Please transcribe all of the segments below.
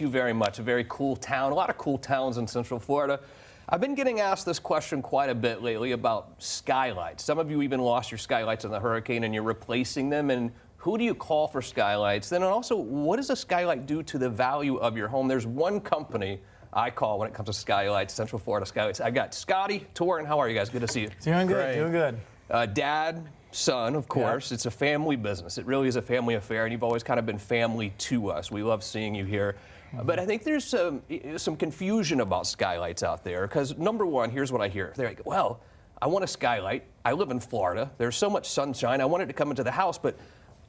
you very much. A very cool town. A lot of cool towns in Central Florida. I've been getting asked this question quite a bit lately about skylights. Some of you even lost your skylights in the hurricane and you're replacing them. And who do you call for skylights? Then also, what does a skylight do to the value of your home? There's one company I call when it comes to skylights, Central Florida Skylights. I got Scotty, Torin. How are you guys? Good to see you. Doing good, doing good. Dad, son, of course. Yeah. It's a family business. It really is a family affair, and you've always kind of been family to us. We love seeing you here. But I think there's some confusion about skylights out there because, number one, here's what I hear. They're like, well, I want a skylight. I live in Florida. There's so much sunshine. I want it to come into the house, but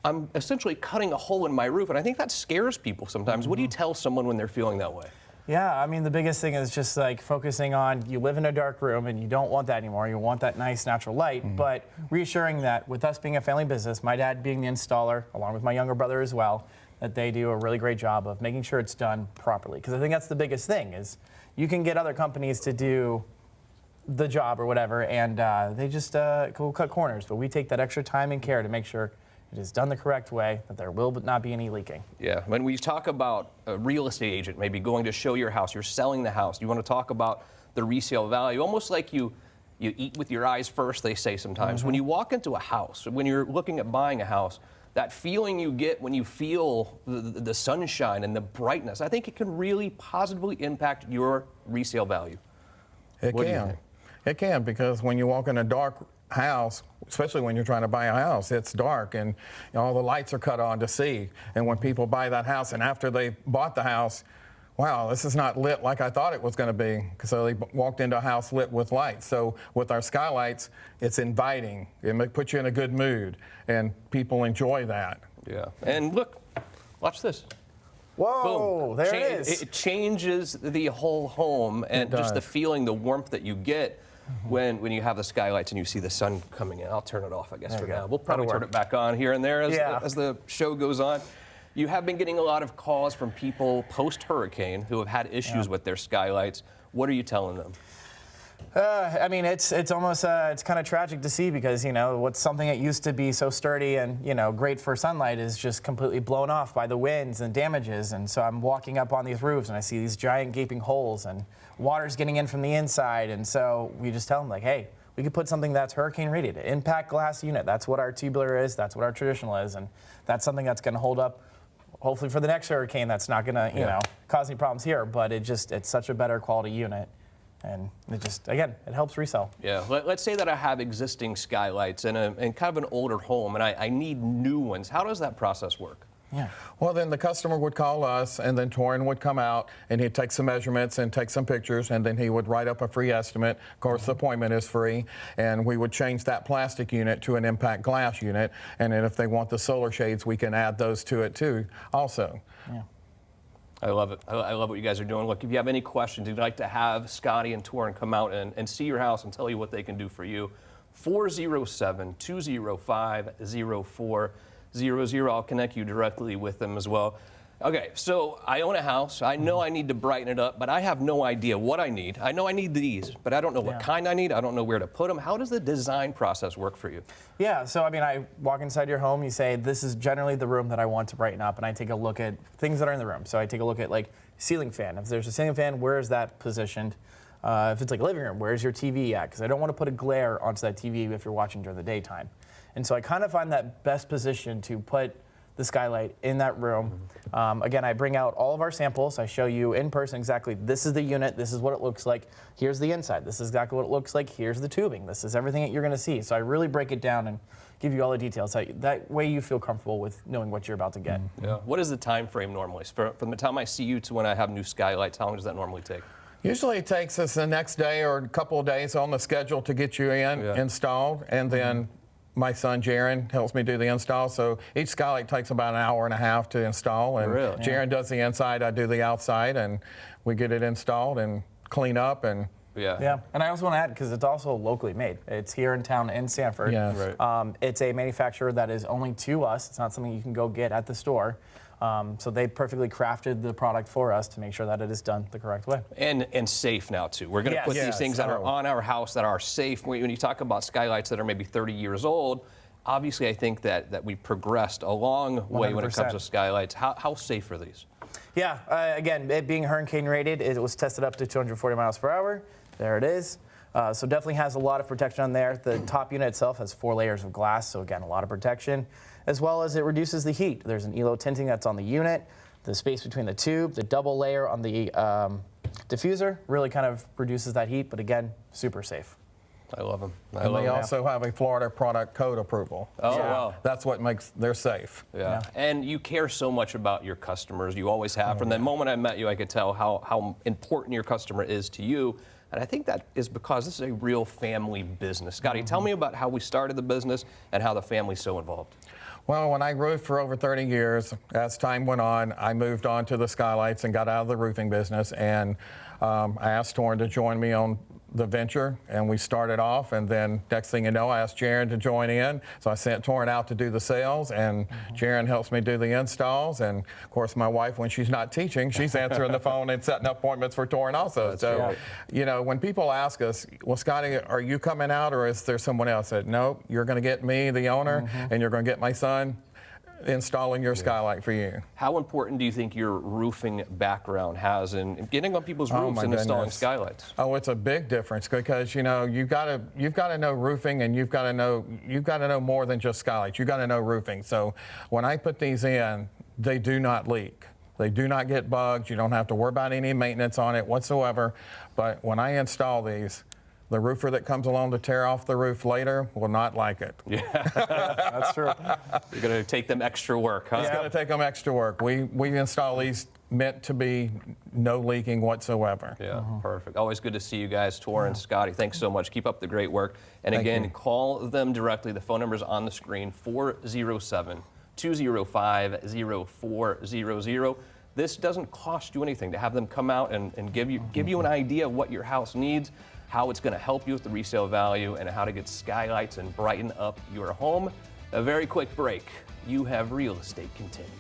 I'm essentially cutting a hole in my roof, and I think that scares people sometimes. What do you tell someone when they're feeling that way? Yeah, I mean, the biggest thing is just like focusing on you live in a dark room and you don't want that anymore. You want that nice natural light, but reassuring that with us being a family business, my dad being the installer, along with my younger brother as well, that they do a really great job of making sure it's done properly. Because I think that's the biggest thing is you can get other companies to do the job or whatever, and they just will cut corners. But we take that extra time and care to make sure it is done the correct way, that there will not be any leaking. Yeah, when we talk about a real estate agent maybe going to show your house, you're selling the house, you want to talk about the resale value, almost like you eat with your eyes first, they say sometimes. When you walk into a house, when you're looking at buying a house, that feeling you get when you feel the sunshine and the brightness, I think it can really positively impact your resale value. It can. It can, because when you walk in a dark house, especially when you're trying to buy a house, it's dark and all the lights are cut on to see. And when people buy that house and after they bought the house, wow, this is not lit like I thought it was going to be. So they walked into a house lit with lights. So with our skylights, it's inviting. It puts you in a good mood, and people enjoy that. Yeah. And look, watch this. Whoa, boom. There it is. It changes the whole home and just the feeling, the warmth that you get when you have the skylights and you see the sun coming in. I'll turn it off, I guess, for now. We'll probably turn it back on here and there as the show goes on. You have been getting a lot of calls from people post-hurricane who have had issues with their skylights. What are you telling them? I mean, it's almost it's kind of tragic to see because, you know, what's something that used to be so sturdy and, you know, great for sunlight is just completely blown off by the winds and damages. And so I'm walking up on these roofs and I see these giant gaping holes and water's getting in from the inside. And so we just tell them, like, hey, we could put something that's hurricane rated, impact glass unit. That's what our tubular is. That's what our traditional is. And that's something that's going to hold up hopefully for the next hurricane. That's not going to, you know, cause any problems here. But it's such a better quality unit. And it just, again, it helps resell. Yeah, let's say that I have existing skylights in kind of an older home and I need new ones. How does that process work? Yeah. Well, then the customer would call us, and then Torin would come out, and he'd take some measurements and take some pictures, and then he would write up a free estimate. Of course, the appointment is free, and we would change that plastic unit to an impact glass unit, and then if they want the solar shades, we can add those to it too, also. Yeah. I love it. I love what you guys are doing. Look, if you have any questions, you'd like to have Scotty and Torin come out and see your house and tell you what they can do for you, 407-205-0400. I'll connect you directly with them as well. Okay, so I own a house. I know I need to brighten it up, but I have no idea what I need. I know I need these, but I don't know what kind I need. I don't know where to put them. How does the design process work for you? Yeah, so I mean, I walk inside your home, you say, this is generally the room that I want to brighten up, and I take a look at things that are in the room. So I take a look at like ceiling fan. If there's a ceiling fan, where is that positioned? If it's like a living room, where's your TV at? Because I don't want to put a glare onto that TV if you're watching during the daytime. And so I kind of find that best position to put the skylight in that room. Again, I bring out all of our samples. I show you in person exactly, this is the unit, this is what it looks like, here's the inside, this is exactly what it looks like, here's the tubing, this is everything that you're gonna see. So I really break it down and give you all the details. So that way you feel comfortable with knowing what you're about to get. Yeah. What is the time frame normally? From the time I see you to when I have new skylights, how long does that normally take? Usually it takes us the next day or a couple of days on the schedule to get you installed, and then my son Jaron helps me do the install, so each skylight takes about an hour and a half to install, and Jaron does the inside, I do the outside, and we get it installed and clean up. And and I also want to add, because it's also locally made. It's here in town in Sanford. It's a manufacturer that is only to us. It's not something you can go get at the store. So they perfectly crafted the product for us to make sure that it is done the correct way. And safe now, too. We're going to put these things that are on our house that are safe. When you talk about skylights that are maybe 30 years old, obviously I think that we progressed a long way when it comes to skylights. How safe are these? Yeah, again, it being hurricane rated, it was tested up to 240 miles per hour. There it is. So definitely has a lot of protection on there. The top unit itself has 4 layers of glass, so again, a lot of protection, as well as it reduces the heat. There's an ELO tinting that's on the unit. The space between the tube, the double layer on the diffuser really kind of reduces that heat, but again, super safe. I love them. And they also have a Florida product code approval. Oh, So wow. That's what makes, they're safe. Yeah. And you care so much about your customers. You always have. From the moment I met you, I could tell how important your customer is to you. And I think that is because this is a real family business. Scotty, tell me about how we started the business and how the family's so involved. Well, when I roofed for over 30 years, as time went on, I moved on to the Skylights and got out of the roofing business. And I asked Torrin to join me on the venture, and we started off, and then next thing you know, I asked Jaron to join in. So I sent Torrin out to do the sales, and Jaron helps me do the installs. And of course, my wife, when she's not teaching, she's answering the phone and setting appointments for Torrin also. That's so, right. you know, when people ask us, well, Scotty, are you coming out, or is there someone else? I said, no, you're going to get me, the owner, and you're going to get my son installing your skylight for you. How important do you think your roofing background has in getting on people's roofs my and installing goodness. skylights? Oh, it's a big difference because you know you've got to know roofing, and you've got to know more than just skylights. You've got to know roofing. So when I put these in, they do not leak. They do not get bugged. You don't have to worry about any maintenance on it whatsoever. But when I install these, the roofer that comes along to tear off the roof later will not like it. Yeah. That's true. You're going to take them extra work, huh? It's going to take them extra work. We install these meant to be no leaking whatsoever. Yeah, perfect. Always good to see you guys, Torrin, Scotty. Thanks so much. Keep up the great work. And Thank again, you. call them directly. The phone number is on the screen, 407-205-0400. This doesn't cost you anything to have them come out and give you an idea of what your house needs, how it's going to help you with the resale value, and how to get skylights and brighten up your home. A very quick break. You Have Real Estate continues.